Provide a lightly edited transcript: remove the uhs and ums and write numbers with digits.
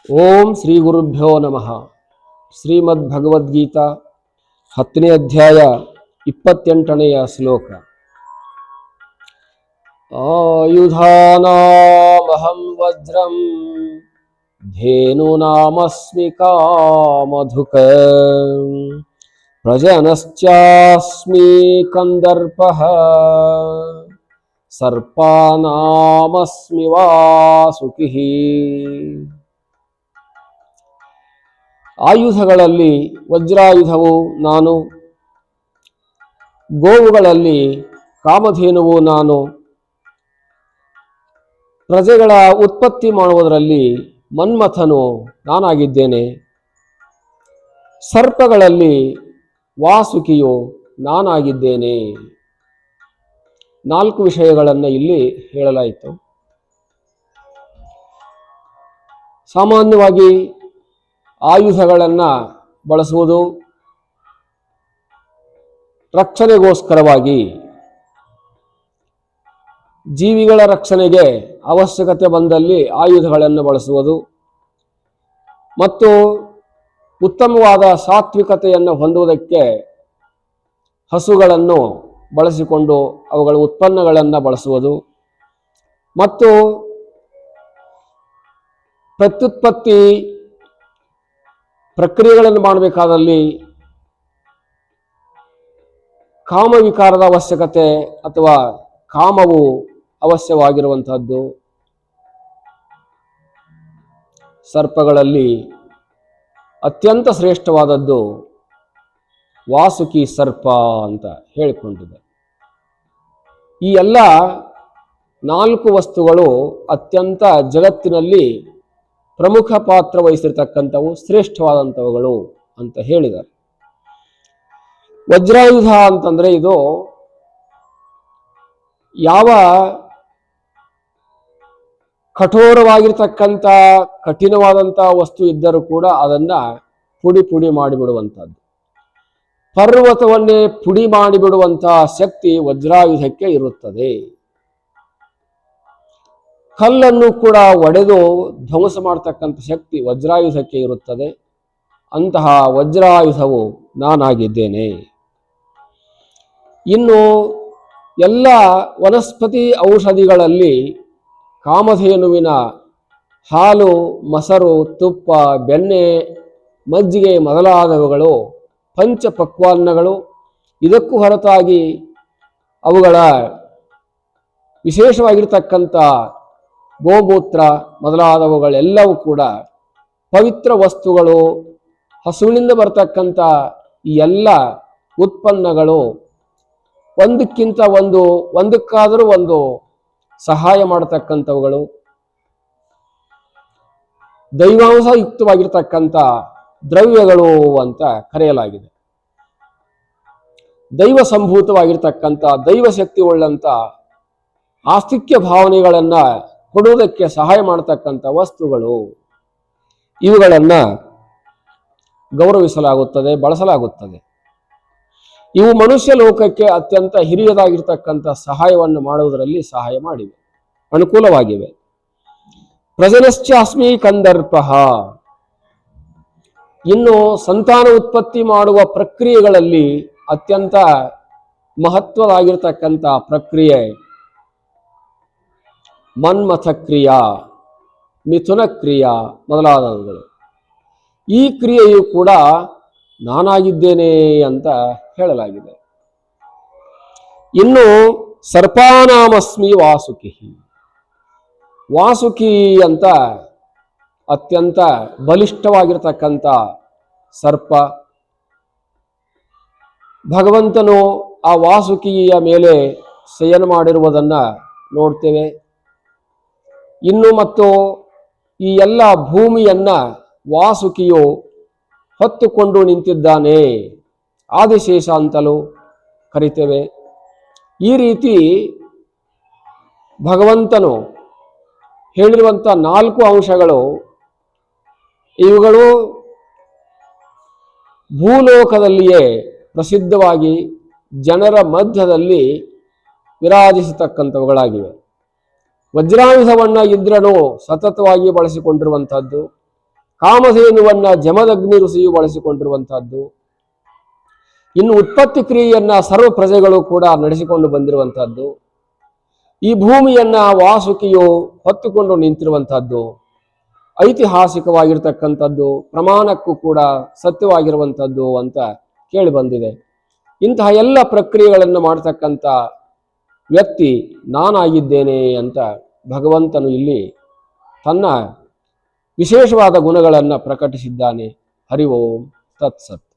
ಓಂ ಶ್ರೀ ಗುರುಭ್ಯೋ ನಮಃ. ಶ್ರೀಮದ್ ಭಗವದ್ಗೀತಾ 10ನೇ ಅಧ್ಯಾಯ 28ನೆಯ ಶ್ಲೋಕ. ಆಯುಧಾನಾಮಹಂ ವಜ್ರಂ ಧೇನುನಾಮಸ್ಮಿ ಕಾಮಧುಕ ಪ್ರಜನಶ್ಚಾಸ್ಮಿ ಕಂದರ್ಪಃ ಸರ್ಪಾನಾಮಸ್ಮಿ ವಾಸುಕಿಃ. ಆಯುಧಗಳಲ್ಲಿ ವಜ್ರಾಯುಧವು ನಾನು, ಗೋವುಗಳಲ್ಲಿ ಕಾಮಧೇನುವು ನಾನು, ಪ್ರಜೆಗಳ ಉತ್ಪತ್ತಿ ಮಾಡುವುದರಲ್ಲಿ ಮನ್ಮಥನು ನಾನಾಗಿದ್ದೇನೆ, ಸರ್ಪಗಳಲ್ಲಿ ವಾಸುಕಿಯು ನಾನಾಗಿದ್ದೇನೆ. 4 ವಿಷಯಗಳನ್ನು ಇಲ್ಲಿ ಹೇಳಲಾಯಿತು. ಸಾಮಾನ್ಯವಾಗಿ ಆಯುಧಗಳನ್ನು ಬಳಸುವುದು ರಕ್ಷಣೆಗೋಸ್ಕರವಾಗಿ, ಜೀವಿಗಳ ರಕ್ಷಣೆಗೆ ಅವಶ್ಯಕತೆ ಬಂದಲ್ಲಿ ಆಯುಧಗಳನ್ನು ಬಳಸುವುದು ಮತ್ತು ಉತ್ತಮವಾದ ಸಾತ್ವಿಕತೆಯನ್ನು ಹೊಂದುವುದಕ್ಕೆ ಹಸುಗಳನ್ನು ಬಳಸಿಕೊಂಡು ಅವುಗಳ ಉತ್ಪನ್ನಗಳನ್ನು ಬಳಸುವುದು ಮತ್ತು ಪ್ರತ್ಯುತ್ಪತ್ತಿ ಪ್ರಕ್ರಿಯೆಗಳನ್ನು ಮಾಡಬೇಕಾದಲ್ಲಿ ಕಾಮವಿಕಾರದ ಅವಶ್ಯಕತೆ ಅಥವಾ ಕಾಮವು ಅವಶ್ಯವಾಗಿರುವಂತಹದ್ದು. ಸರ್ಪಗಳಲ್ಲಿ ಅತ್ಯಂತ ಶ್ರೇಷ್ಠವಾದದ್ದು ವಾಸುಕಿ ಸರ್ಪ ಅಂತ ಹೇಳಿಕೊಂಡಿದೆ. ಈ ಎಲ್ಲ 4 ವಸ್ತುಗಳು ಅತ್ಯಂತ ಜಗತ್ತಿನಲ್ಲಿ ಪ್ರಮುಖ ಪಾತ್ರ ವಹಿಸಿರ್ತಕ್ಕಂಥವು, ಶ್ರೇಷ್ಠವಾದಂಥವುಗಳು ಅಂತ ಹೇಳಿದ್ದಾರೆ. ವಜ್ರಾಯುಧ ಅಂತಂದ್ರೆ ಇದು ಯಾವ ಕಠೋರವಾಗಿರ್ತಕ್ಕಂಥ ಕಠಿಣವಾದಂಥ ವಸ್ತು ಇದ್ದರೂ ಕೂಡ ಅದನ್ನ ಪುಡಿ ಪುಡಿ ಮಾಡಿಬಿಡುವಂಥದ್ದು. ಪರ್ವತವನ್ನೇ ಪುಡಿ ಮಾಡಿಬಿಡುವಂತಹ ಶಕ್ತಿ ವಜ್ರಾಯುಧಕ್ಕೆ ಇರುತ್ತದೆ. ಕಲ್ಲನ್ನು ಕೂಡ ಒಡೆದು ಧ್ವಂಸ ಮಾಡತಕ್ಕಂಥ ಶಕ್ತಿ ವಜ್ರಾಯುಧಕ್ಕೆ ಇರುತ್ತದೆ. ಅಂತಹ ವಜ್ರಾಯುಧವು ನಾನಾಗಿದ್ದೇನೆ. ಇನ್ನು ಎಲ್ಲ ವನಸ್ಪತಿ ಔಷಧಿಗಳಲ್ಲಿ ಕಾಮಧೇನುವಿನ ಹಾಲು, ಮೊಸರು, ತುಪ್ಪ, ಬೆಣ್ಣೆ, ಮಜ್ಜಿಗೆ ಮೊದಲಾದವುಗಳು ಪಂಚಪಕ್ವಾನ್ನಗಳು. ಇದಕ್ಕೂ ಹೊರತಾಗಿ ಅವುಗಳ ವಿಶೇಷವಾಗಿರ್ತಕ್ಕಂಥ ಗೋಮೂತ್ರ ಮೊದಲಾದವುಗಳೆಲ್ಲವೂ ಕೂಡ ಪವಿತ್ರ ವಸ್ತುಗಳು. ಹಸುವಿನಿಂದ ಬರ್ತಕ್ಕಂಥ ಈ ಎಲ್ಲ ಉತ್ಪನ್ನಗಳು ಒಂದಕ್ಕಿಂತ ಒಂದಕ್ಕಾದರೂ ಒಂದು ಸಹಾಯ ಮಾಡತಕ್ಕಂಥವುಗಳು. ದೈವಾಂಶ ಯುಕ್ತವಾಗಿರ್ತಕ್ಕಂಥ ದ್ರವ್ಯಗಳು ಅಂತ ಕರೆಯಲಾಗಿದೆ. ದೈವ ಸಂಭೂತವಾಗಿರ್ತಕ್ಕಂಥ, ದೈವ ಶಕ್ತಿ ಉಳ್ಳಂತ ಆಸ್ತಿಕ್ಯ ಭಾವನೆಗಳನ್ನ ಕೊಡುವುದಕ್ಕೆ ಸಹಾಯ ಮಾಡತಕ್ಕಂಥ ವಸ್ತುಗಳು. ಇವುಗಳನ್ನ ಗೌರವಿಸಲಾಗುತ್ತದೆ, ಬಳಸಲಾಗುತ್ತದೆ. ಇವು ಮನುಷ್ಯ ಲೋಕಕ್ಕೆ ಅತ್ಯಂತ ಹಿರಿಯದಾಗಿರ್ತಕ್ಕಂಥ ಸಹಾಯವನ್ನು ಮಾಡುವುದರಲ್ಲಿ ಸಹಾಯ ಮಾಡಿವೆ, ಅನುಕೂಲವಾಗಿವೆ. ಪ್ರಜನಶ್ಚಾಸ್ಮಿ ಕಂದರ್ಪಃ. ಇನ್ನು ಸಂತಾನ ಉತ್ಪತ್ತಿ ಮಾಡುವ ಪ್ರಕ್ರಿಯೆಗಳಲ್ಲಿ ಅತ್ಯಂತ ಮಹತ್ವದಾಗಿರ್ತಕ್ಕಂಥ ಪ್ರಕ್ರಿಯೆ ಮನ್ಮಥ ಕ್ರಿಯಾ, ಮಿಥುನ ಕ್ರಿಯಾ ಮೊದಲಾದವುಗಳು. ಈ ಕ್ರಿಯೆಯು ಕೂಡ ನಾನಾಗಿದ್ದೇನೆ ಅಂತ ಹೇಳಲಾಗಿದೆ. ಇನ್ನು ಸರ್ಪಾನಾಮಸ್ಮಿ ವಾಸುಕಿ. ವಾಸುಕಿ ಅಂತ ಅತ್ಯಂತ ಬಲಿಷ್ಠವಾಗಿರ್ತಕ್ಕಂಥ ಸರ್ಪ. ಭಗವಂತನು ಆ ವಾಸುಕಿಯ ಮೇಲೆ ಶಯನ ಮಾಡಿರುವುದನ್ನ ನೋಡ್ತೇವೆ. ಇನ್ನು ಮತ್ತು ಈ ಎಲ್ಲ ಭೂಮಿಯನ್ನ ವಾಸುಕಿಯು ಹೊತ್ತುಕೊಂಡು ನಿಂತಿದ್ದಾನೆ, ಆದಿಶೇಷ ಅಂತಲೂ ಕರಿತೇವೆ. ಈ ರೀತಿ ಭಗವಂತನು ಹೇಳಿರುವಂಥ 4 ಅಂಶಗಳು, ಇವುಗಳು ಭೂಲೋಕದಲ್ಲಿಯೇ ಪ್ರಸಿದ್ಧವಾಗಿ ಜನರ ಮಧ್ಯದಲ್ಲಿ ವಿರಾಜಿಸತಕ್ಕಂಥವುಗಳಾಗಿವೆ. ವಜ್ರಾಯುಧವನ್ನ ಇಂದ್ರನು ಸತತವಾಗಿ ಬಳಸಿಕೊಂಡಿರುವಂಥದ್ದು. ಕಾಮಧೇನುವನ್ನ ಜಮದಗ್ನಿ ಋಷಿಯು ಬಳಸಿಕೊಂಡಿರುವಂತಹದ್ದು. ಇನ್ನು ಉತ್ಪತ್ತಿ ಕ್ರಿಯೆಯನ್ನ ಸರ್ವ ಪ್ರಜೆಗಳು ಕೂಡ ನಡೆಸಿಕೊಂಡು ಬಂದಿರುವಂತಹದ್ದು. ಈ ಭೂಮಿಯನ್ನ ವಾಸುಕಿಯು ಹೊತ್ತುಕೊಂಡು ನಿಂತಿರುವಂತಹದ್ದು ಐತಿಹಾಸಿಕವಾಗಿರ್ತಕ್ಕಂಥದ್ದು, ಪ್ರಮಾಣಕ್ಕೂ ಕೂಡ ಸತ್ಯವಾಗಿರುವಂಥದ್ದು ಅಂತ ಕೇಳಿ ಬಂದಿದೆ. ಇಂತಹ ಎಲ್ಲ ಪ್ರಕ್ರಿಯೆಗಳನ್ನು ಮಾಡತಕ್ಕಂಥ ವ್ಯಕ್ತಿ ನಾನಾಗಿದ್ದೇನೆ ಅಂತ ಭಗವಂತನು ಇಲ್ಲಿ ತನ್ನ ವಿಶೇಷವಾದ ಗುಣಗಳನ್ನು ಪ್ರಕಟಿಸಿದ್ದಾನೆ. ಹರಿ ಓಂ ತತ್ಸತ್.